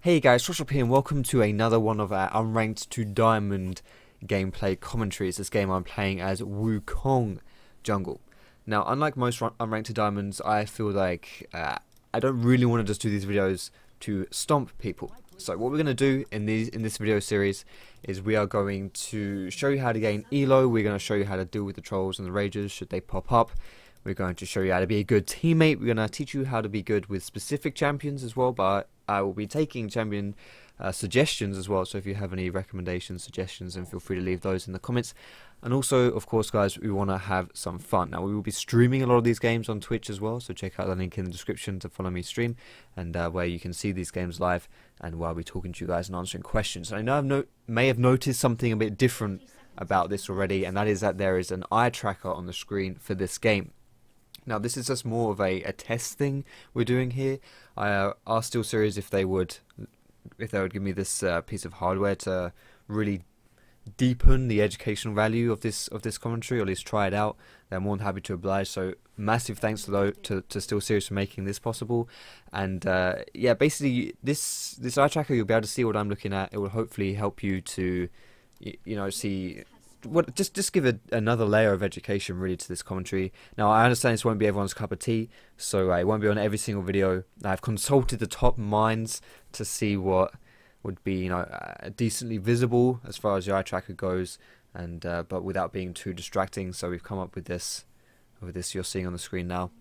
Hey guys, Foxdrop here and welcome to another one of our Unranked to Diamond gameplay commentaries. This game I'm playing as Wukong jungle. Now, unlike most Unranked to Diamonds, I feel like I don't really want to just do these videos to stomp people. So what we're going to do in this video series is we are going to show you how to gain elo, we're going to show you how to deal with the trolls and the rages should they pop up. We're going to show you how to be a good teammate. We're going to teach you how to be good with specific champions as well, but I will be taking champion suggestions as well, so if you have any recommendations, suggestions, then feel free to leave those in the comments. And also, of course guys, we want to have some fun. Now, we will be streaming a lot of these games on Twitch as well, so check out the link in the description to follow me stream, and where you can see these games live, and while we're talking to you guys and answering questions. And I know I may have noticed something a bit different about this already, and that is that there is an eye tracker on the screen for this game. Now, this is just more of a test thing we're doing here. I asked SteelSeries if they would give me this piece of hardware to really deepen the educational value of this commentary, or at least try it out. They're more than happy to oblige. So massive thanks to SteelSeries for making this possible. And yeah, basically this eye tracker, you'll be able to see what I'm looking at. It will hopefully help you to see. Just give another layer of education really to this commentary. Now, I understand this won't be everyone's cup of tea, so it won't be on every single video. I've consulted the top minds to see what would be decently visible as far as the eye tracker goes, and but without being too distracting. So we've come up with this you're seeing on the screen now.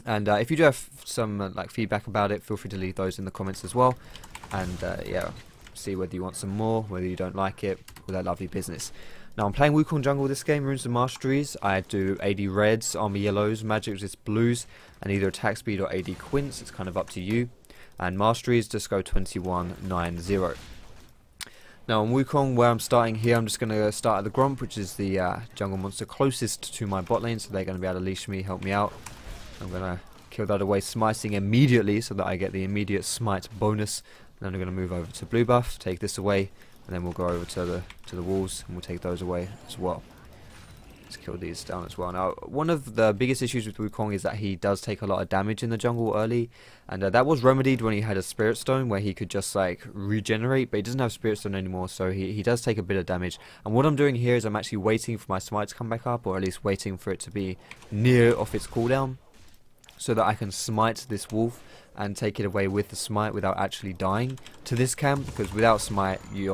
And if you do have some feedback about it, feel free to leave those in the comments as well. And yeah, see whether you want some more, whether you don't like it, all that lovely business. Now, I'm playing Wukong jungle this game, runes and masteries. I do AD reds, armor yellows, magic resist blues, and either attack speed or AD quints. It's kind of up to you. And masteries just go 2190. Now, on Wukong, where I'm starting here, I'm just going to start at the Gromp, which is the jungle monster closest to my bot lane, so they're going to be able to leash me, help me out. I'm going to kill that away, smiting immediately so that I get the immediate smite bonus. And then I'm going to move over to blue buff, take this away. And then we'll go over to the walls and we'll take those away as well. Let's kill these down as well. Now, one of the biggest issues with Wukong is that he does take a lot of damage in the jungle early, and that was remedied when he had a Spirit Stone where he could just regenerate, but he doesn't have Spirit Stone anymore, so he does take a bit of damage. And what I'm doing here is I'm actually waiting for my smite to come back up, or at least waiting for it to be near off its cooldown, so that I can smite this wolf and take it away with the smite without actually dying to this camp, because without smite you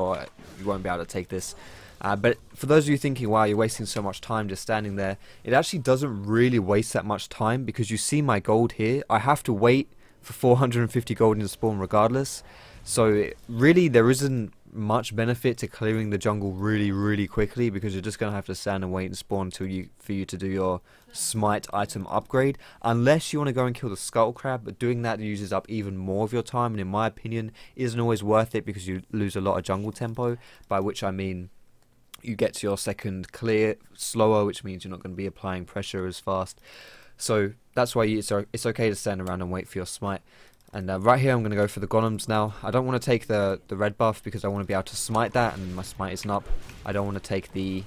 won't be able to take this. But for those of you thinking, wow, you're wasting so much time just standing there, it actually doesn't really waste that much time, because you see my gold here. I have to wait for 450 gold in the spawn regardless, so really there isn't much benefit to clearing the jungle really quickly, because you're just going to have to stand and wait and spawn for you to do your smite item upgrade, unless you want to go and kill the skull crab. But doing that uses up even more of your time, and in my opinion isn't always worth it, because you lose a lot of jungle tempo, by which I mean you get to your second clear slower, which means you're not going to be applying pressure as fast. So that's why it's okay to stand around and wait for your smite. And right here I'm going to go for the golems now. I don't want to take the red buff, because I want to be able to smite that, and my smite isn't up. I don't want to take the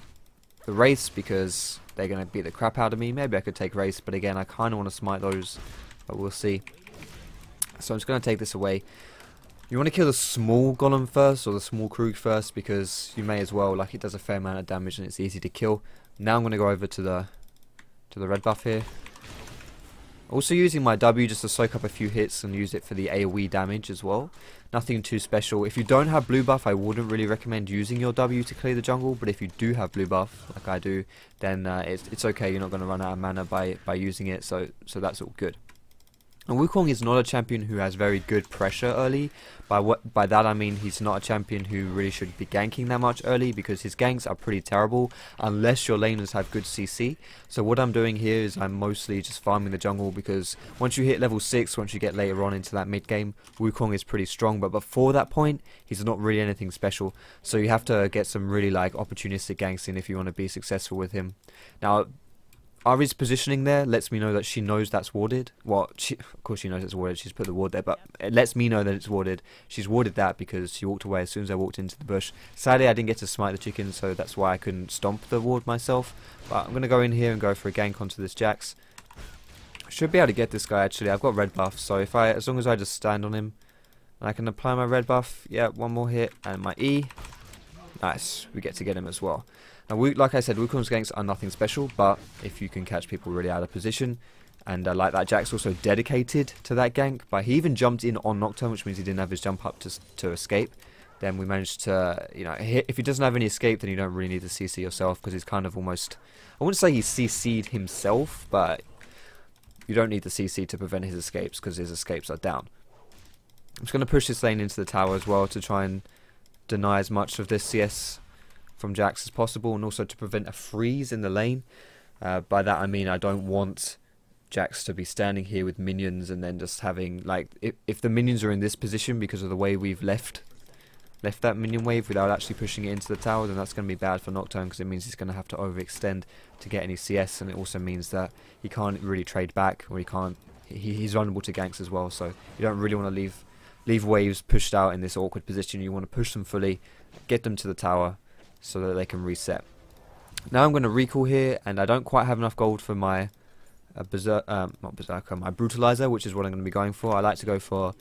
wraiths, because they're going to beat the crap out of me. Maybe I could take wraiths, but again, I kind of want to smite those, but we'll see. So I'm just going to take this away. You want to kill the small golem first, or the small Krug first, because you may as well, it does a fair amount of damage and it's easy to kill. Now I'm going to go over to the red buff here. Also using my W just to soak up a few hits and use it for the AoE damage as well. Nothing too special. If you don't have blue buff, I wouldn't really recommend using your W to clear the jungle, but if you do have blue buff, like I do, then it's okay. You're not going to run out of mana by using it, so that's all good. And Wukong is not a champion who has very good pressure early. By that I mean he's not a champion who really should be ganking that much early, because his ganks are pretty terrible unless your laners have good CC. So what I'm doing here is I'm mostly just farming the jungle, because once you hit level 6, once you get later on into that mid game, Wukong is pretty strong, but before that point he's not really anything special. So you have to get some really opportunistic ganks in if you want to be successful with him. Now, Ari's positioning there lets me know that she knows that's warded. Well, of course she knows it's warded, she's put the ward there, but it lets me know that it's warded. She's warded that because she walked away as soon as I walked into the bush. Sadly, I didn't get to smite the chicken, so that's why I couldn't stomp the ward myself. But I'm going to go in here and go for a gank onto this Jax. I should be able to get this guy actually. I've got red buff, so as long as I just stand on him, I can apply my red buff. Yeah, one more hit and my E. Nice, we get to get him as well. Now, like I said, Wukong's ganks are nothing special, but if you can catch people really out of position, and like that, Jack's also dedicated to that gank. But he even jumped in on Nocturne, which means he didn't have his jump up to escape. Then we managed to, you know, if he doesn't have any escape, then you don't really need to CC yourself, because he's kind of almost, I wouldn't say he's CC'd himself, but you don't need the CC to prevent his escapes, because his escapes are down. I'm just going to push this lane into the tower as well to try and deny as much of this CS from Jax as possible, and also to prevent a freeze in the lane. By that I mean I don't want Jax to be standing here with minions and then just having, like, if the minions are in this position because of the way we've left that minion wave without actually pushing it into the tower, then that's going to be bad for Nocturne, because it means he's going to have to overextend to get any CS, and it also means that he can't really trade back, or he's vulnerable to ganks as well. So you don't really want to leave waves pushed out in this awkward position. You want to push them fully, get them to the tower so that they can reset. Now I'm going to recall here, and I don't quite have enough gold for my my brutalizer, which is what I'm going to be going for. I like to go for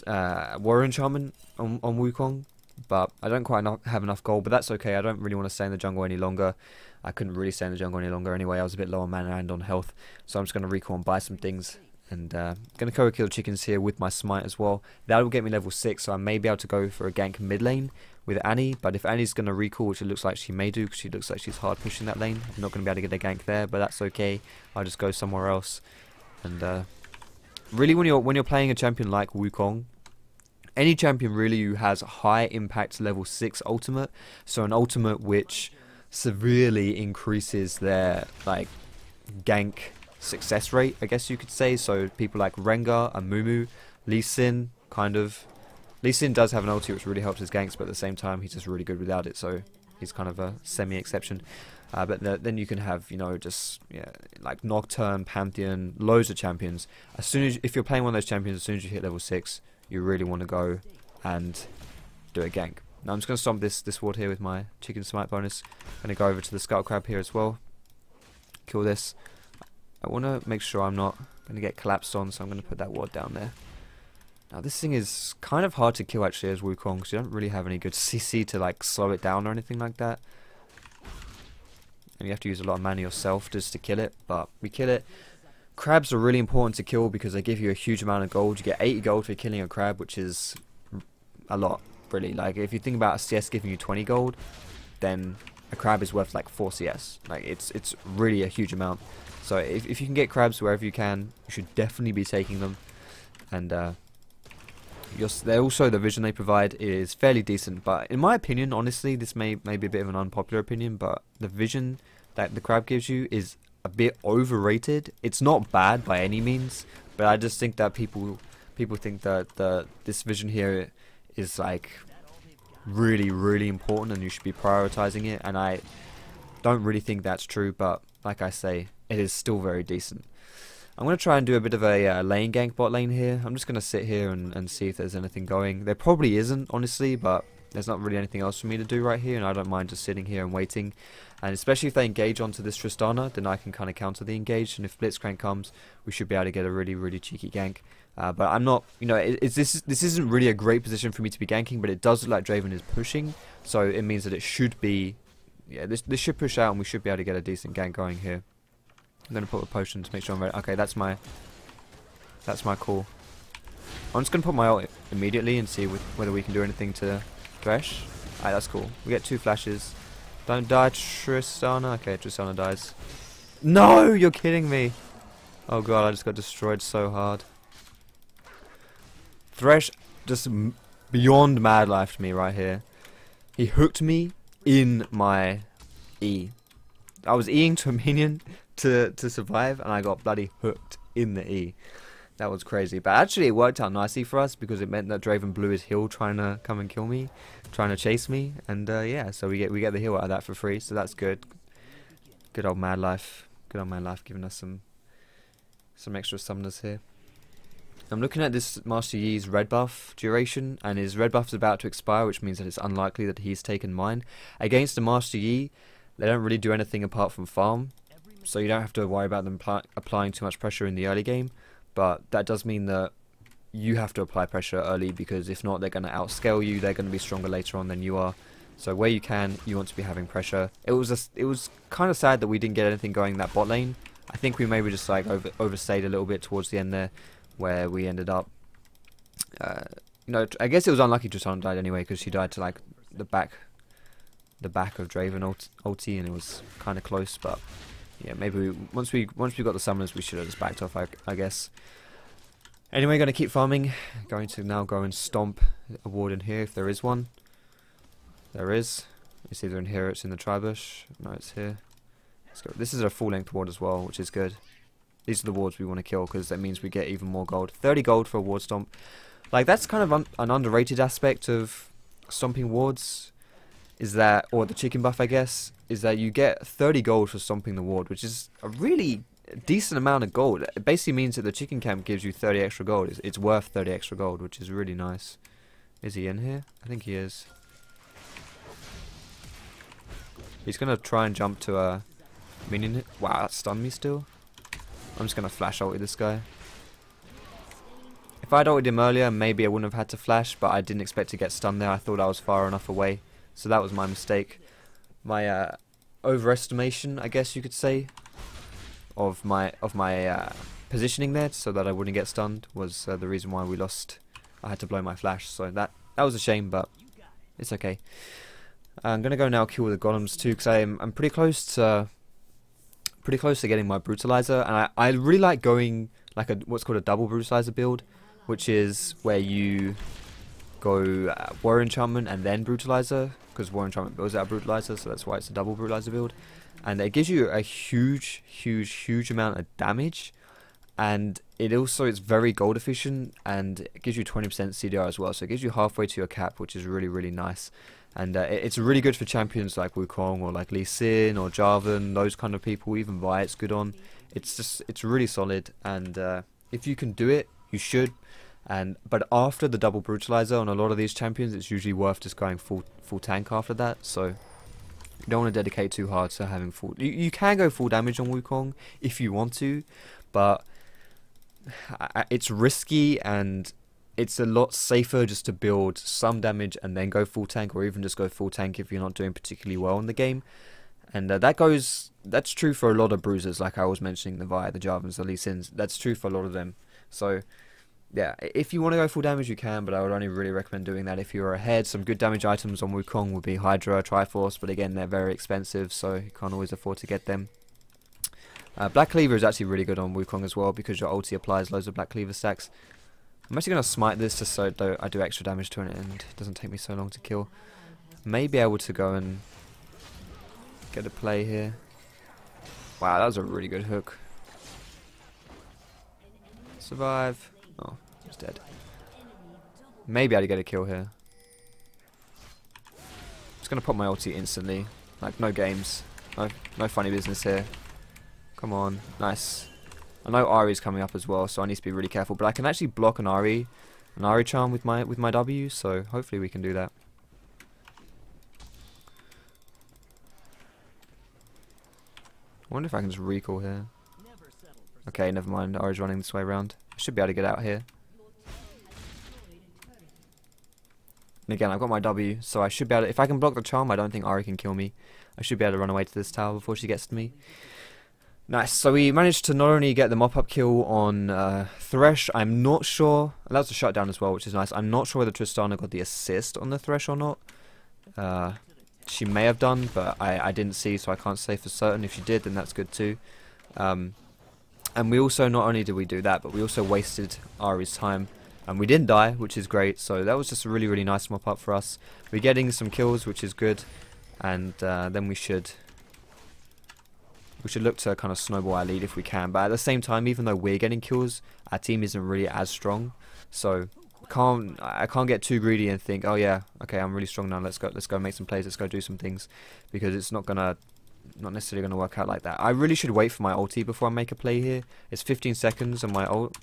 Warrior Enchantment on Wukong, but I don't quite have enough gold, but that's okay. I don't really want to stay in the jungle any longer. I couldn't really stay in the jungle any longer anyway. I was a bit low on mana and on health, so I'm just going to recall and buy some things. And going to go kill chickens here with my smite as well. That will get me level 6, so I may be able to go for a gank mid lane with Annie. But if Annie's going to recall, which it looks like she may do, because she looks like she's hard pushing that lane, I'm not going to be able to get a gank there, but that's okay. I'll just go somewhere else. And really, when you're playing a champion like Wukong, any champion really who has high impact level 6 ultimate, so an ultimate which severely increases their like gank success rate, I guess you could say. So people like Rengar and Mumu, Lee Sin, kind of. Lee Sin does have an ulti which really helps his ganks, but at the same time he's just really good without it, so he's kind of a semi-exception. But then you can have, you know, just like Nocturne, Pantheon, loads of champions. As soon as if you're playing one of those champions, as soon as you hit level 6, you really want to go and do a gank. Now I'm just going to stomp this ward here with my chicken smite bonus. I'm going to go over to the skull crab here as well. Kill this. I want to make sure I'm not going to get collapsed on, so I'm going to put that ward down there. Now this thing is kind of hard to kill actually as Wukong, because you don't really have any good CC to like slow it down or anything like that. And you have to use a lot of mana yourself just to kill it, but we kill it. Crabs are really important to kill because they give you a huge amount of gold. You get 80 gold for killing a crab, which is a lot, really. Like if you think about a CS giving you 20 gold, then a crab is worth like 4 CS. Like it's really a huge amount. So if you can get crabs wherever you can, you should definitely be taking them. And also the vision they provide is fairly decent. But in my opinion, honestly, this may be a bit of an unpopular opinion, but the vision that the crab gives you is a bit overrated. It's not bad by any means, but I just think that people think that this vision here is like really important, and you should be prioritizing it. And I don't really think that's true, but like I say, it is still very decent. I'm going to try and do a bit of a lane gank bot lane here. I'm just going to sit here and see if there's anything going. There probably isn't, honestly, but there's not really anything else for me to do right here, and I don't mind just sitting here and waiting. And especially if they engage onto this Tristana, then I can kind of counter the engage, and if Blitzcrank comes, we should be able to get a really cheeky gank. But I'm not, you know, this isn't really a great position for me to be ganking, but it does look like Draven is pushing, so it means that it should be, yeah, this should push out, and we should be able to get a decent gank going here. I'm going to put a potion to make sure I'm ready. Okay, that's my call. I'm just going to put my ult immediately and see whether we can do anything to Thresh. Alright, that's cool. We get 2 flashes. Don't die, Tristana. Okay, Tristana dies. No, you're kidding me. Oh god, I just got destroyed so hard. Thresh just beyond mad life to me right here. He hooked me in my E. I was Eing to a minion to survive, and I got bloody hooked in the E. That was crazy. But actually it worked out nicely for us, because it meant that Draven blew his heal trying to come and kill me, trying to chase me, and yeah, so we get the heal out of that for free, so that's good. Good old Mad Life. Good old Mad Life giving us some extra summoners here. I'm looking at this Master Yi's red buff duration, and his red buff is about to expire, which means that it's unlikely that he's taken mine. Against the Master Yi, they don't really do anything apart from farm, so you don't have to worry about them applying too much pressure in the early game. But that does mean that you have to apply pressure early, because if not, they're going to outscale you. They're going to be stronger later on than you are. So where you can, you want to be having pressure. It was kind of sad that we didn't get anything going in that bot lane. I think we maybe just like overstayed a little bit towards the end there, where we ended up. You know, I guess it was unlucky Tristana died anyway, because she died to like the back of Draven ulti, and it was kind of close. But yeah, maybe once we got the summoners, we should have just backed off, I guess. Anyway, going to keep farming. Going to now go and stomp a ward in here if there is one. There is. It's either in here or it's in the tri-bush. No, it's here. Let's go. This is a full length ward as well, which is good. These are the wards we want to kill, because that means we get even more gold. 30 gold for a ward stomp. Like, that's kind of an underrated aspect of stomping wards. Is that, or the chicken buff, I guess, is that you get 30 gold for stomping the ward, which is a really decent amount of gold. It basically means that the chicken camp gives you 30 extra gold. It's worth 30 extra gold, which is really nice. Is he in here? I think he is. He's going to try and jump to a minion. Wow, that stunned me still. I'm just going to flash ulti this guy. If I'd ulted him earlier, maybe I wouldn't have had to flash, but I didn't expect to get stunned there. I thought I was far enough away. So that was my mistake. My overestimation, I guess you could say, of my positioning there, so that I wouldn't get stunned, was the reason why we lost. I had to blow my flash, so that was a shame, but it's okay. I'm gonna go now kill the golems too, because I'm pretty close to getting my brutalizer, and I really like going like what's called a double brutalizer build, which is where you go warrior enchantment and then brutalizer, because warrior enchantment builds out brutalizer, so that's why it's a double brutalizer build. And it gives you a huge amount of damage, and it's very gold efficient, and it gives you 20% CDR as well, so it gives you halfway to your cap, which is really nice. And it's really good for champions like Wukong or like Lee Sin or Jarvan, those kind of people. Even Vi, it's good on. It's really solid, and if you can do it, you should. But after the double brutalizer on a lot of these champions, it's usually worth just going full tank after that. So you don't want to dedicate too hard to having full. You can go full damage on Wukong if you want to, but it's risky, and it's a lot safer just to build some damage and then go full tank, or even just go full tank if you're not doing particularly well in the game. And that's true for a lot of bruisers, like I was mentioning, the Vi, the Jarvans, the Lee Sins. That's true for a lot of them. So yeah, if you want to go full damage, you can, but I would only really recommend doing that if you're ahead. Some good damage items on Wukong would be Hydra, Triforce, but again, they're very expensive, so you can't always afford to get them. Black Cleaver is actually really good on Wukong as well, because your ulti applies loads of Black Cleaver stacks. I'm actually going to smite this just so I do extra damage to it, and it doesn't take me so long to kill. May be able to go and get a play here. Wow, that was a really good hook. Survive. Oh, he's dead. Maybe I'd get a kill here. Just going to pop my ulti instantly. Like, no games. No funny business here. Come on. Nice. I know Ahri's coming up as well, so I need to be really careful. But I can actually block an Ahri charm with my W, so hopefully we can do that. I wonder if I can just recall here. Okay, never mind. Ahri's running this way around. I should be able to get out here. And again, I've got my W, so I should be able to, if I can block the charm, I don't think Ahri can kill me. I should be able to run away to this tower before she gets to me. Nice, so we managed to not only get the mop-up kill on Thresh, I'm not sure, and that was a shutdown as well, which is nice. I'm not sure whether Tristana got the assist on the Thresh or not. She may have done, but I didn't see, so I can't say for certain. If she did, then that's good too. And we also, not only did we do that, but we also wasted Ahri's time. And we didn't die, which is great, so that was just a really nice mop-up for us. We're getting some kills, which is good, and then we should look to kind of snowball our lead if we can. But at the same time, even though we're getting kills, our team isn't really as strong. So I can't get too greedy and think, oh yeah, okay, I'm really strong now. Let's go make some plays. Let's go do some things, because it's not necessarily gonna work out like that. I really should wait for my ulti before I make a play here. It's 15 seconds on my ult.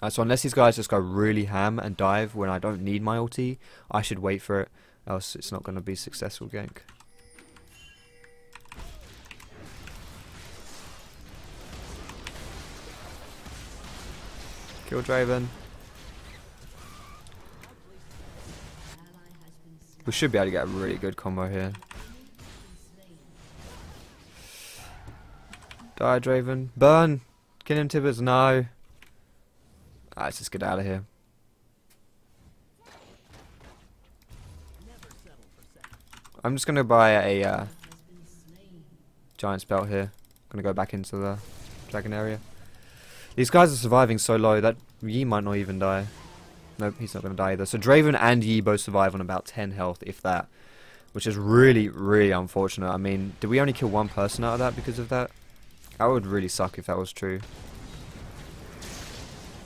So unless these guys just go really ham and dive when I don't need my ulti, I should wait for it. Else it's not gonna be a successful gank. Kill Draven. We should be able to get a really good combo here. Die, Draven. Burn! Kill him, Tibbers. No. Let's just get out of here. I'm just going to buy a giant spell here. I'm going to go back into the dragon area. These guys are surviving so low that Yi might not even die. Nope, he's not going to die either. So Draven and Yi both survive on about 10 health, if that. Which is really, really unfortunate. I mean, did we only kill one person out of that because of that? That would really suck if that was true.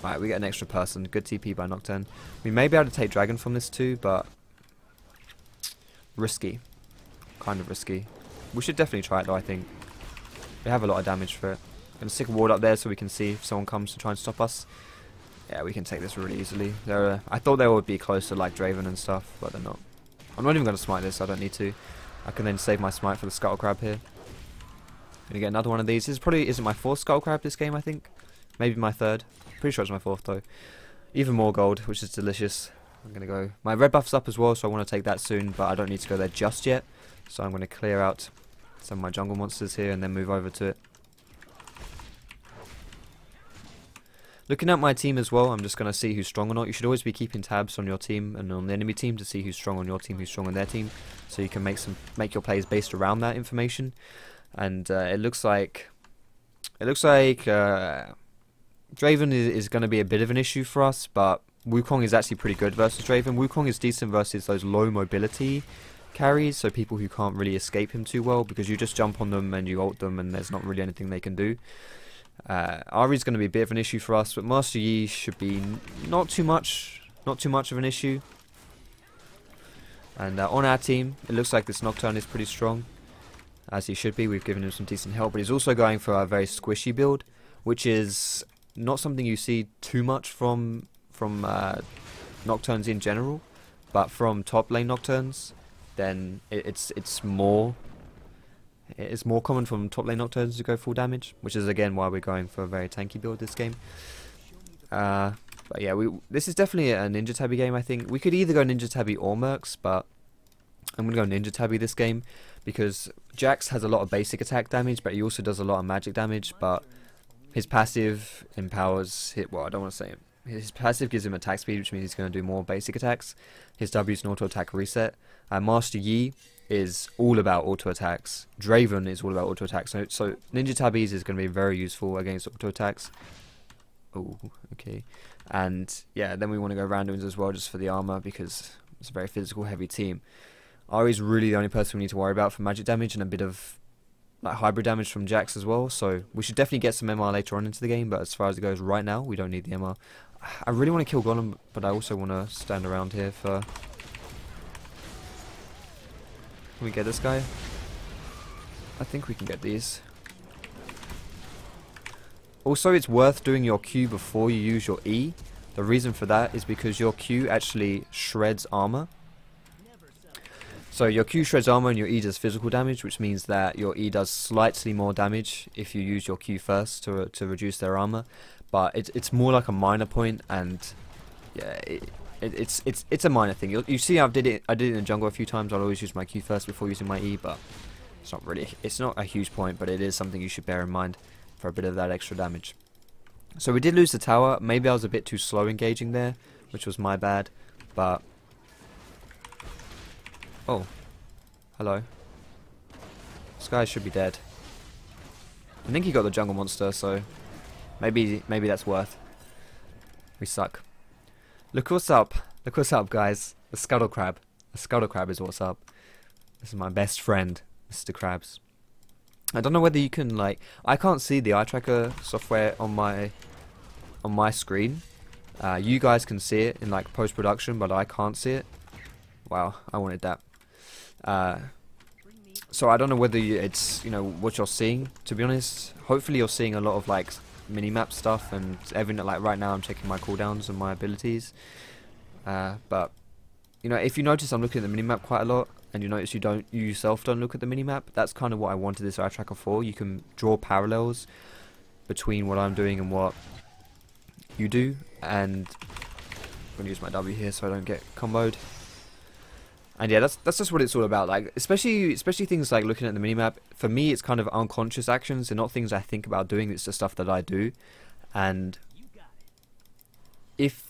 Right, we get an extra person. Good TP by Nocturne. We may be able to take Dragon from this too, but risky. Kind of risky. We should definitely try it though, I think. We have a lot of damage for it. I'm going to stick a ward up there so we can see if someone comes to try and stop us. Yeah, we can take this really easily. I thought they would be close to like Draven and stuff, but they're not. I'm not even going to smite this, I don't need to. I can then save my smite for the Scuttle Crab here. Gonna get another one of these. This probably isn't my 4th Scuttle Crab this game, I think. Maybe my 3rd. Pretty sure it's my 4th though. Even more gold, which is delicious. I'm gonna go. My red buff's up as well, so I want to take that soon, but I don't need to go there just yet. So I'm gonna clear out some of my jungle monsters here and then move over to it. Looking at my team as well, I'm just going to see who's strong or not. You should always be keeping tabs on your team and on the enemy team to see who's strong on your team, who's strong on their team, so you can make your plays based around that information. And it looks like Draven is going to be a bit of an issue for us, but Wukong is actually pretty good versus Draven. Wukong is decent versus those low mobility carries, so people who can't really escape him too well, because you just jump on them and you ult them and there's not really anything they can do. Ahri is going to be a bit of an issue for us, but Master Yi should be not too much of an issue. And on our team, it looks like this Nocturne is pretty strong, as he should be. We've given him some decent help, but he's also going for a very squishy build, which is not something you see too much from Nocturnes in general, but from top lane Nocturnes, then it's more common from top lane Nocturnes to go full damage, which is again why we're going for a very tanky build this game. But yeah, this is definitely a Ninja Tabby game, I think. We could either go Ninja Tabby or Mercs, but I'm going to go Ninja Tabby this game, because Jax has a lot of basic attack damage, but he also does a lot of magic damage, but his passive empowers... Well, I don't want to say it. His passive gives him attack speed, which means he's going to do more basic attacks. His W is an auto attack reset. Master Yi is all about auto attacks. Draven is all about auto attacks. So Ninja Tabbies is going to be very useful against auto attacks. Oh, okay. And yeah, then we want to go randoms as well, just for the armor, because it's a very physical heavy team. Ahri's really the only person we need to worry about for magic damage, and a bit of like hybrid damage from Jax as well. So we should definitely get some MR later on into the game, but as far as it goes right now, we don't need the MR. I really want to kill Golem, but I also want to stand around here for... Can we get this guy? I think we can get these. Also, it's worth doing your Q before you use your E. The reason for that is because your Q actually shreds armor. So your Q shreds armor and your E does physical damage, which means that your E does slightly more damage if you use your Q first to reduce their armor. But it's more like a minor point, and yeah, it's a minor thing. You see, I did it in the jungle a few times. I'll always use my Q first before using my E, but it's not a huge point, but it is something you should bear in mind for a bit of that extra damage. So we did lose the tower. Maybe I was a bit too slow engaging there, which was my bad. But oh, hello. This guy should be dead. I think he got the jungle monster, so maybe that's worth. We suck. Look what's up. Look what's up, guys. The Scuttle Crab. The Scuttle Crab is what's up. This is my best friend, Mr. Krabs. I don't know whether you can, like... I can't see the eye tracker software on my screen. You guys can see it in, like, post-production, but I can't see it. Wow, I wanted that. So I don't know whether it's, you know, what you're seeing, to be honest. Hopefully you're seeing a lot of, like, minimap stuff, and like right now I'm checking my cooldowns and my abilities. But you know, if you notice I'm looking at the minimap quite a lot, and you notice you yourself don't look at the minimap, that's kind of what I wanted this eye tracker for. You can draw parallels between what I'm doing and what you do. And I'm gonna use my W here so I don't get comboed. And yeah, that's just what it's all about. Like especially things like looking at the minimap. For me, it's kind of unconscious actions. They're not things I think about doing. It's just stuff that I do. And if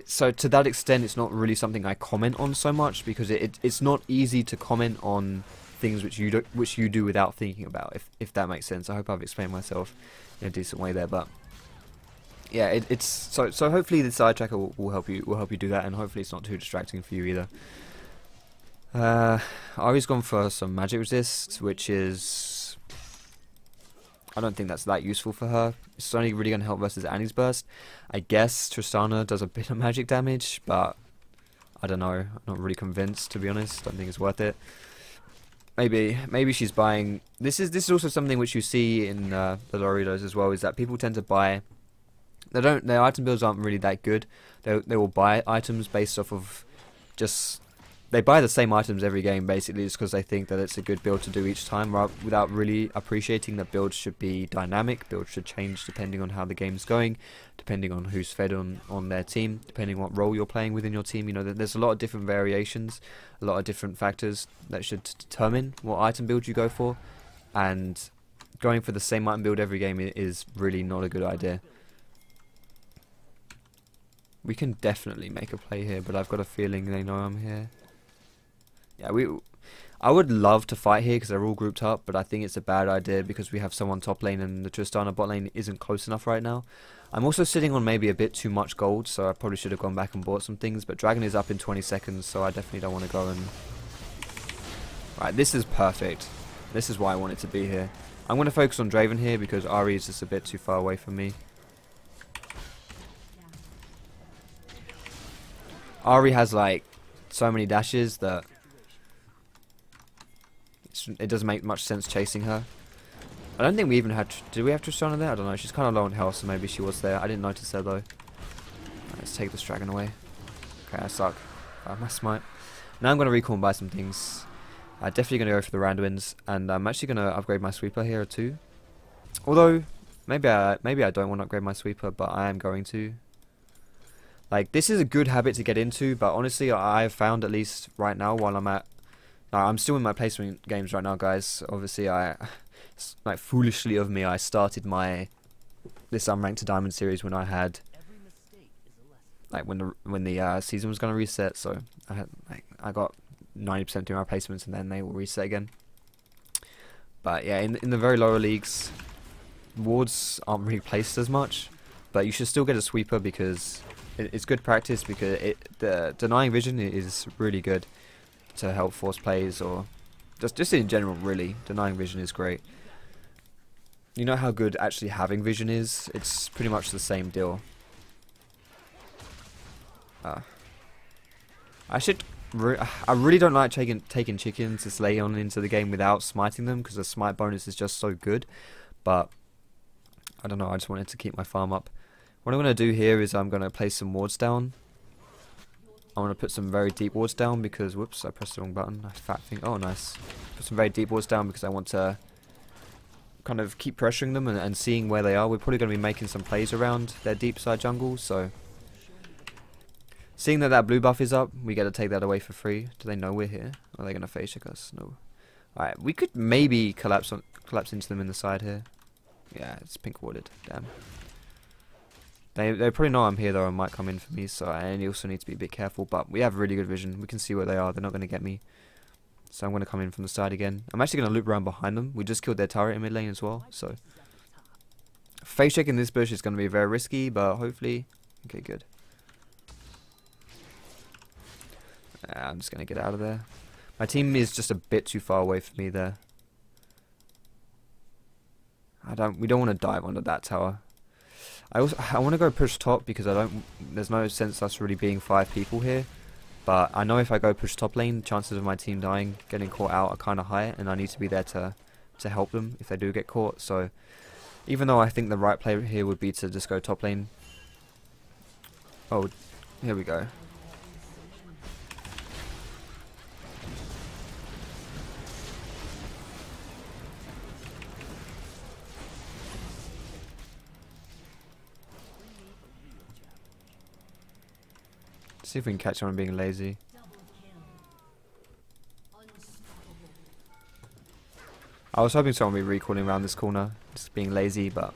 so to that extent, it's not really something I comment on so much because it's not easy to comment on things which you do without thinking about. If that makes sense. I hope I've explained myself in a decent way there, but. Yeah, it's so hopefully the side tracker will help you do that, and hopefully it's not too distracting for you either. Ari's gone for some magic resist, which is I don't think that's that useful for her. It's only really going to help versus Annie's burst. I guess Tristana does a bit of magic damage, but I don't know. I'm not really convinced, to be honest. Don't think it's worth it. Maybe she's buying. This is also something which you see in the Doritos as well, is that people tend to buy. Their item builds aren't really that good. They will buy items based off of just they buy the same items every game basically just because they think that it's a good build to do each time, without really appreciating that builds should be dynamic. Builds should change depending on how the game's going, depending on who's fed on their team, depending on what role you're playing within your team. You know, there's a lot of different variations, a lot of different factors that should determine what item build you go for, and going for the same item build every game is really not a good idea. We can definitely make a play here, but I've got a feeling they know I'm here. Yeah, I would love to fight here because they're all grouped up, but I think it's a bad idea because we have someone top lane and the Tristana bot lane isn't close enough right now. I'm also sitting on maybe a bit too much gold, so I probably should have gone back and bought some things, but Dragon is up in 20 seconds, so I definitely don't want to go and... Right, this is perfect. This is why I wanted to be here. I'm going to focus on Draven here because Ari is just a bit too far away from me. Ari has like so many dashes that it doesn't make much sense chasing her. I don't think we even had... Did we have Tristana there? I don't know. She's kind of low on health, so maybe she was there. I didn't notice her though. Right, let's take this dragon away. Okay, I suck. My smite. Now I'm going to recall and buy some things. I'm definitely going to go for the Randuins, and I'm actually going to upgrade my sweeper here too. Although, maybe I don't want to upgrade my sweeper, but I am going to. Like, this is a good habit to get into, but honestly, I've found, at least right now, while I'm still in my placement games right now, guys. Obviously, like, foolishly of me, I started this Unranked to Diamond series when I had, like, when the season was going to reset, so I got 90% through my placements, and then they will reset again. But yeah, in the very lower leagues, wards aren't really placed as much, but you should still get a sweeper because... It's good practice because the denying vision is really good to help force plays, or just in general really. Denying vision is great. You know how good actually having vision is? It's pretty much the same deal. I really don't like taking chickens this late on into the game without smiting them because the smite bonus is just so good. But I don't know, I just wanted to keep my farm up. What I'm going to do here is I'm going to place some wards down. I want to put some very deep wards down because, whoops, I pressed the wrong button. I fat thing. Oh, nice. Put some very deep wards down because I want to kind of keep pressuring them and seeing where they are. We're probably going to be making some plays around their deep side jungle, so... Seeing that blue buff is up, we get to take that away for free. Do they know we're here? Are they going to phase check us? No. Alright, we could maybe collapse into them in the side here. Yeah, it's pink warded. Damn. They probably know I'm here though and might come in for me, so I also need to be a bit careful, but we have really good vision. We can see where they are. They're not going to get me. So I'm going to come in from the side again. I'm actually going to loop around behind them. We just killed their turret in mid lane as well, so... Phase check in this bush is going to be very risky, but hopefully... Okay, good. I'm just going to get out of there. My team is just a bit too far away from me there. We don't want to dive under that tower. I want to go push top because there's no sense us really being 5 people here. But I know if I go push top lane, chances of my team dying, getting caught out are kind of high, and I need to be there to help them if they do get caught. So even though I think the right play here would be to just go top lane. Oh, here we go. See if we can catch someone being lazy. I was hoping someone would be recalling around this corner, just being lazy, but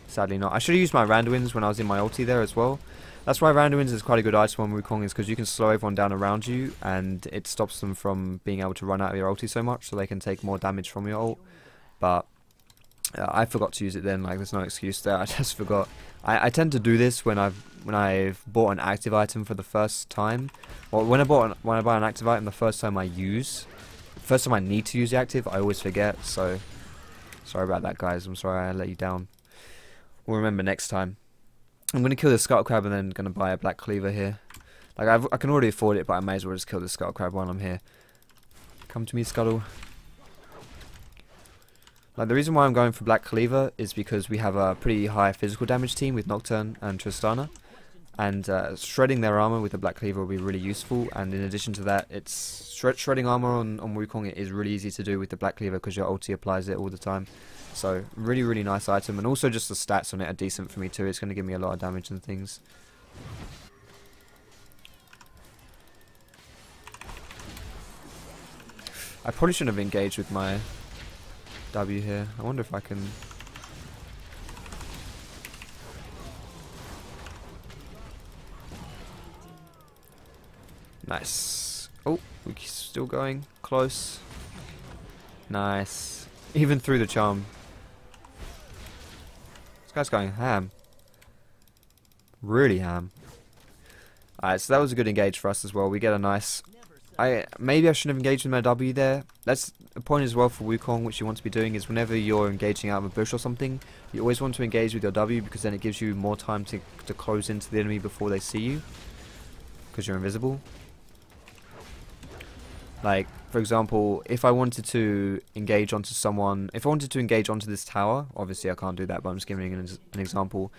sadly not. I should have used my Randuins when I was in my ulti there as well. That's why Randuins is quite a good item on Wukong, is because you can slow everyone down around you, and it stops them from being able to run out of your ulti so much, so they can take more damage from your ult. But I forgot to use it then, like there's no excuse there, I just forgot. I tend to do this when I've bought an active item for the first time. Or when I buy an active item the first time I need to use the active, I always forget, so sorry about that, guys. I'm sorry I let you down. We'll remember next time. I'm going to kill the Scuttle Crab and then going to buy a Black Cleaver here. Like, I can already afford it, but I may as well just kill the Scuttle Crab while I'm here. Come to me, Scuttle. Like, the reason why I'm going for Black Cleaver is because we have a pretty high physical damage team with Nocturne and Tristana. And shredding their armor with the Black Cleaver will be really useful. And in addition to that, it's shredding armor on Wukong is really easy to do with the Black Cleaver because your ulti applies it all the time. So, really, really nice item. And also just the stats on it are decent for me too. It's going to give me a lot of damage and things. I probably shouldn't have engaged with my W here. I wonder if I can... Nice. Oh, we're still going. Close. Nice. Even through the charm. This guy's going ham. Really ham. Alright, so that was a good engage for us as well. We get a nice... Maybe I shouldn't have engaged with my W there. That's a point as well for Wukong, which you want to be doing is whenever you're engaging out of a bush or something, you always want to engage with your W because then it gives you more time to close into the enemy before they see you. Because you're invisible. Like, for example, if I wanted to engage onto someone, if I wanted to engage onto this tower, obviously I can't do that, but I'm just giving an example.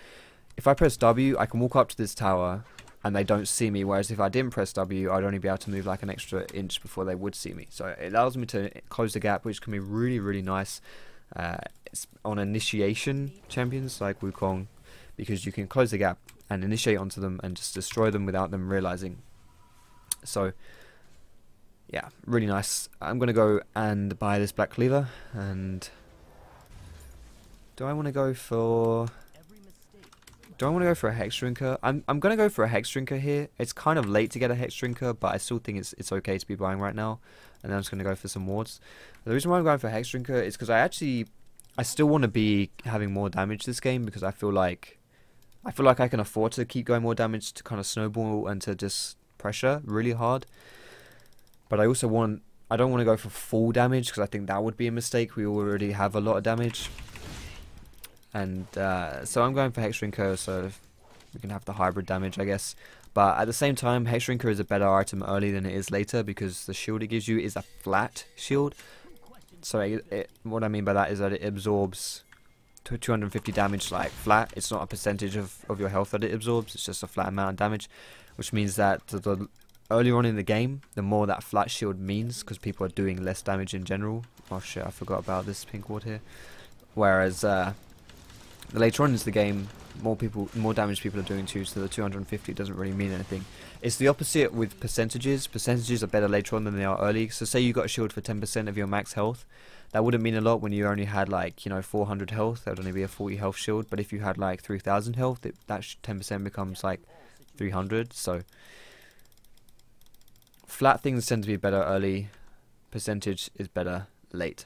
If I press W, I can walk up to this tower and they don't see me, whereas if I didn't press W, I'd only be able to move like an extra inch before they would see me. So it allows me to close the gap, which can be really, really nice on initiation champions like Wukong, because you can close the gap and initiate onto them and just destroy them without them realizing. So yeah, really nice. I'm going to go and buy this Black Cleaver, and do I want to go for a Hex Drinker? I'm going to go for a Hex Drinker here. It's kind of late to get a Hex Drinker, but I still think it's okay to be buying right now. And then I'm just going to go for some wards. The reason why I'm going for a Hex Drinker is because I still want to be having more damage this game, because I feel like I can afford to keep going more damage to kind of snowball and to just pressure really hard. But I don't want to go for full damage because I think that would be a mistake. We already have a lot of damage. And so I'm going for Hex Drinker so we can have the hybrid damage, I guess. But at the same time, Hex Drinker is a better item early than it is later because the shield it gives you is a flat shield. So what I mean by that is that it absorbs 250 damage like flat. It's not a percentage of your health that it absorbs. It's just a flat amount of damage, which means that the earlier on in the game, the more that flat shield means, because people are doing less damage in general. Oh shit, I forgot about this pink ward here. Whereas later on into the game, more damage people are doing too, so the 250 doesn't really mean anything. It's the opposite with percentages. Percentages are better later on than they are early. So say you got a shield for 10% of your max health, that wouldn't mean a lot when you only had like, 400 health. That would only be a 40 health shield. But if you had like 3000 health, that 10% becomes like 300. So flat things tend to be better early. Percentage is better late.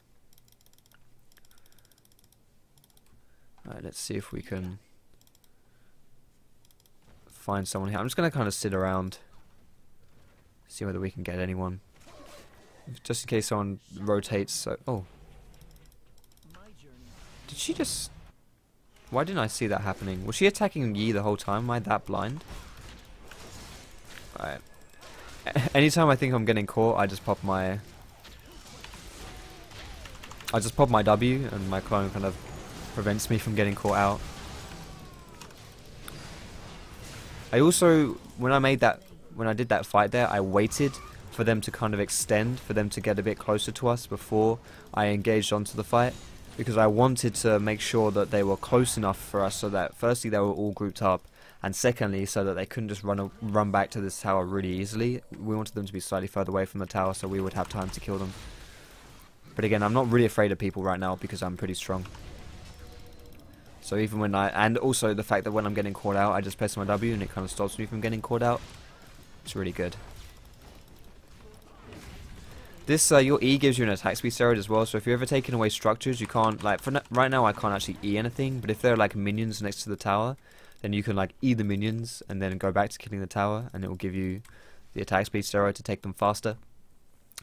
Alright, let's see if we can find someone here. I'm just going to kind of sit around, see whether we can get anyone, just in case someone rotates. So, oh, did she just? Why didn't I see that happening? Was she attacking Yi the whole time? Am I that blind? Alright. Anytime I think I'm getting caught, I just pop my W, and my clone kind of prevents me from getting caught out. I also, when I did that fight there, I waited for them to kind of extend, for them to get a bit closer to us before I engaged onto the fight, because I wanted to make sure that they were close enough for us so that firstly they were all grouped up, and secondly so that they couldn't just run back to this tower really easily. We wanted them to be slightly further away from the tower so we would have time to kill them. But again, I'm not really afraid of people right now because I'm pretty strong. So even when and also the fact that when I'm getting caught out, I just press my W and it kind of stops me from getting caught out. It's really good. This, your E gives you an attack speed steroid as well, so if you're ever taking away structures, you can't, like, right now I can't actually E anything, but if there are, like, minions next to the tower, then you can, like, E the minions, and then go back to killing the tower, and it will give you the attack speed steroid to take them faster.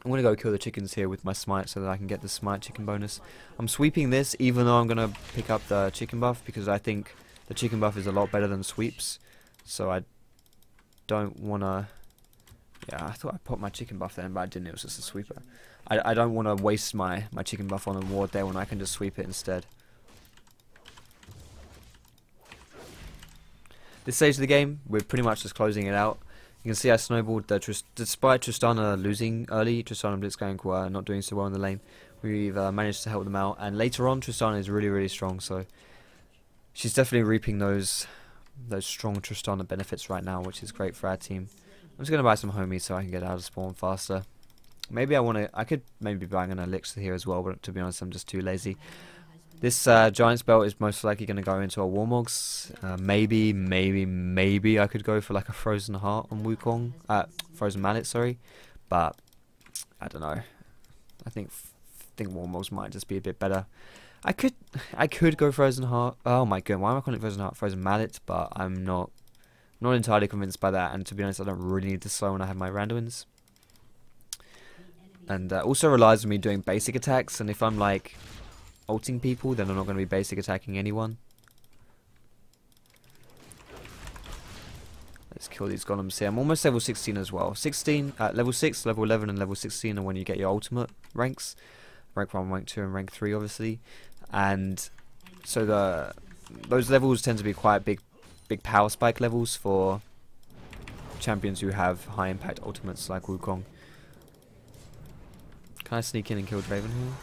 I'm going to go kill the chickens here with my smite so that I can get the smite chicken bonus. I'm sweeping this, even though I'm going to pick up the chicken buff, because I think the chicken buff is a lot better than sweeps, so I don't want to... Yeah, I thought I popped my chicken buff then, but I didn't. It was just a sweeper. I don't want to waste my chicken buff on a ward there when I can just sweep it instead. This stage of the game, we're pretty much just closing it out. You can see I snowballed despite Tristana losing early. Tristana and Blitzcrank not doing so well in the lane. We've managed to help them out, and later on Tristana is really strong, so she's definitely reaping those strong Tristana benefits right now, which is great for our team. I'm just gonna buy some homies so I can get out of spawn faster. Maybe I could maybe be buying an elixir here as well, but to be honest, I'm just too lazy. This giant spell is most likely gonna go into a Warmogs. Maybe I could go for like a frozen heart on Wukong, frozen mallet, sorry, but I don't know. I think Warmogs might just be a bit better. I could go frozen heart. Oh my god, why am I calling it frozen heart? Frozen mallet, but I'm not entirely convinced by that, and to be honest, I don't really need to slow when I have my randomins. And also relies on me doing basic attacks, and if I'm like ulting people, then I'm not going to be basic attacking anyone. Let's kill these golems here. I'm almost level 16 as well. 16, level 6, level 11, and level 16 are when you get your ultimate ranks. Rank 1, rank 2, and rank 3, obviously. And so those levels tend to be quite big power spike levels for champions who have high impact ultimates like Wukong. Can I sneak in and kill Draven here?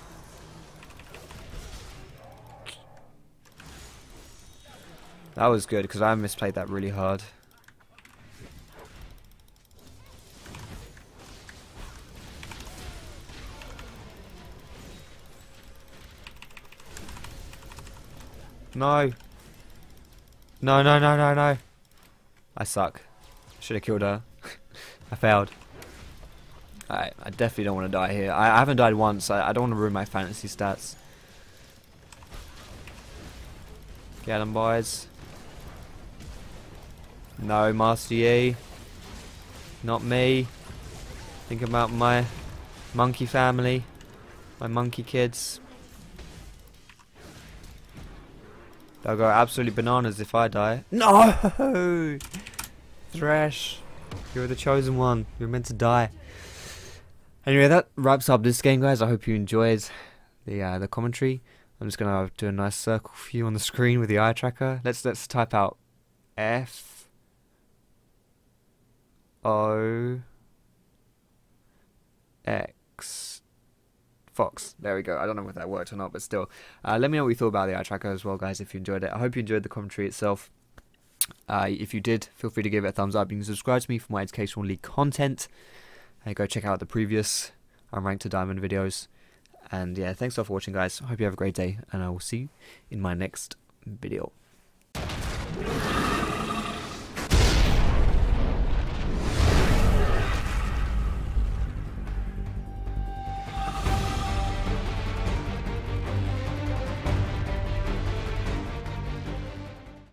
That was good because I misplayed that really hard. No. No. I suck. Should have killed her. I failed. Alright, I definitely don't want to die here. I haven't died once. I don't want to ruin my fantasy stats. Get them, boys. No, Master Yi. Not me. Think about my monkey family. My monkey kids. They'll go absolutely bananas if I die. No! Thresh. You're the chosen one. You're meant to die. Anyway, that wraps up this game, guys. I hope you enjoyed the commentary. I'm just going to do a nice circle for you on the screen with the eye tracker. Let's type out F-O-X. Fox. There we go. I don't know if that worked or not, but still. Let me know what you thought about the eye tracker as well, guys, if you enjoyed it. I hope you enjoyed the commentary itself. If you did, feel free to give it a thumbs up. You can subscribe to me for more educational league content. And go check out the previous Unranked to Diamond videos. And yeah, thanks all for watching, guys. I hope you have a great day, and I will see you in my next video.